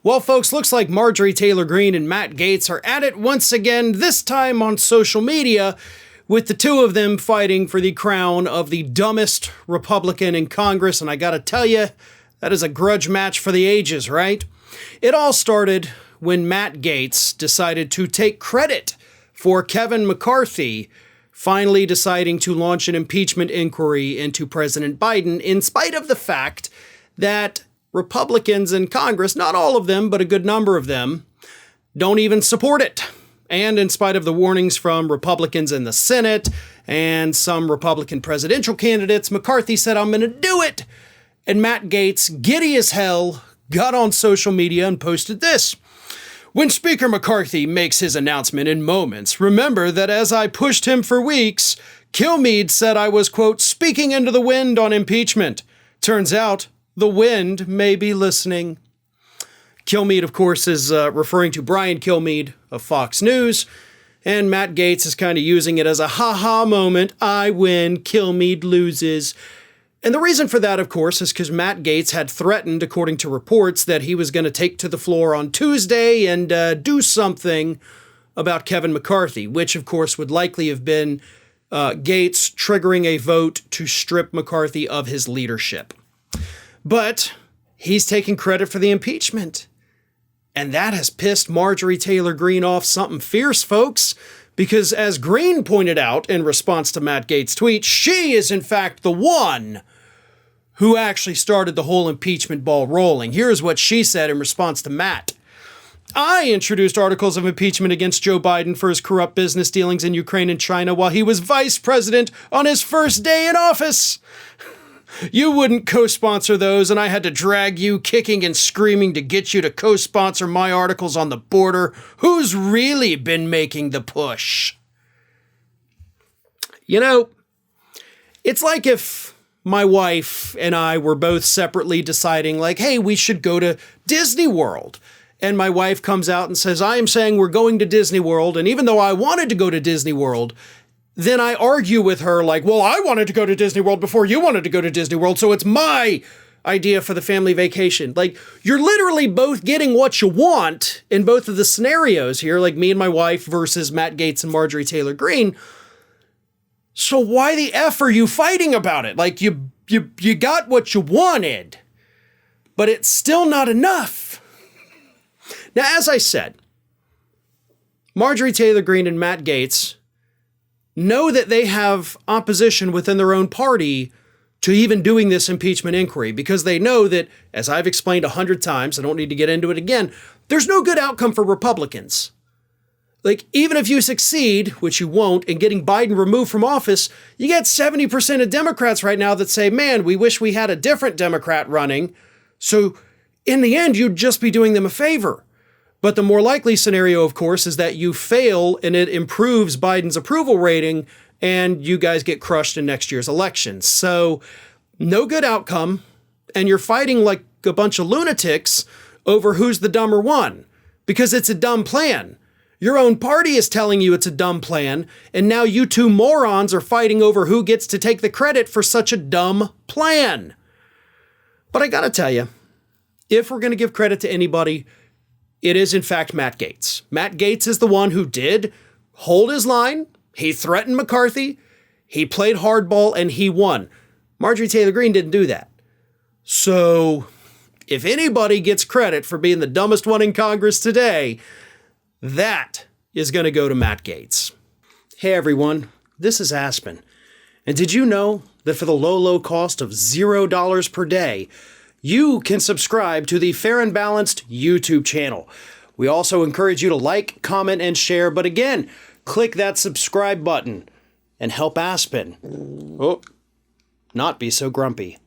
Well, folks, looks like Marjorie Taylor Greene and Matt Gaetz are at it once again, this time on social media, with the two of them fighting for the crown of the dumbest Republican in Congress. And I gotta tell you, that is a grudge match for the ages, right? It all started when Matt Gaetz decided to take credit for Kevin McCarthy finally deciding to launch an impeachment inquiry into President Biden, in spite of the fact that Republicans in Congress, not all of them, but a good number of them, don't even support it. And in spite of the warnings from Republicans in the Senate and some Republican presidential candidates, McCarthy said, "I'm going to do it." And Matt Gaetz, giddy as hell, got on social media and posted this. "When Speaker McCarthy makes his announcement in moments, remember that as I pushed him for weeks, Kilmeade said I was, quote, speaking into the wind on impeachment. Turns out the wind may be listening." Kilmeade, of course, is referring to Brian Kilmeade of Fox News, and Matt Gaetz is kind of using it as a ha-ha moment. I win, Kilmeade loses. And the reason for that, of course, is because Matt Gaetz had threatened, according to reports, that he was going to take to the floor on Tuesday and do something about Kevin McCarthy, which, of course, would likely have been Gaetz triggering a vote to strip McCarthy of his leadership. But he's taking credit for the impeachment. And that has pissed Marjorie Taylor Greene off something fierce, folks, because as Greene pointed out in response to Matt Gaetz' tweet, she is in fact the one who actually started the whole impeachment ball rolling. Here's what she said in response to Matt. "I introduced articles of impeachment against Joe Biden for his corrupt business dealings in Ukraine and China while he was vice president on his first day in office. You wouldn't co-sponsor those, and I had to drag you kicking and screaming to get you to co-sponsor my articles on the border. Who's really been making the push?" You know, it's like if my wife and I were both separately deciding, like, hey, we should go to Disney World. And my wife comes out and says, I am saying we're going to Disney World. And even though I wanted to go to Disney World, then I argue with her like, well, I wanted to go to Disney World before you wanted to go to Disney World, so it's my idea for the family vacation. Like, you're literally both getting what you want in both of the scenarios here, like me and my wife versus Matt Gaetz and Marjorie Taylor Greene. So why the F are you fighting about it? Like, you got what you wanted, but it's still not enough. Now, as I said, Marjorie Taylor Greene and Matt Gaetz know that they have opposition within their own party to even doing this impeachment inquiry, because they know that, as I've explained 100 times, I don't need to get into it again, there's no good outcome for Republicans. Like, even if you succeed, which you won't, in getting Biden removed from office, you get 70% of Democrats right now that say, man, we wish we had a different Democrat running. So in the end, you'd just be doing them a favor. But the more likely scenario, of course, is that you fail and it improves Biden's approval rating and you guys get crushed in next year's elections. So no good outcome. And you're fighting like a bunch of lunatics over who's the dumber one, because it's a dumb plan. Your own party is telling you it's a dumb plan. And now you two morons are fighting over who gets to take the credit for such a dumb plan. But I got to tell you, if we're going to give credit to anybody, it is, in fact, Matt Gaetz. Matt Gaetz is the one who did hold his line. He threatened McCarthy. He played hardball, and he won. Marjorie Taylor Greene didn't do that. So if anybody gets credit for being the dumbest one in Congress today, that is going to go to Matt Gaetz. Hey, everyone. This is Aspen. And did you know that for the low cost of $0 per day, you can subscribe to the Fair and Balanced YouTube channel. We also encourage you to like, comment, and share. But again, click that subscribe button and help Aspen not be so grumpy.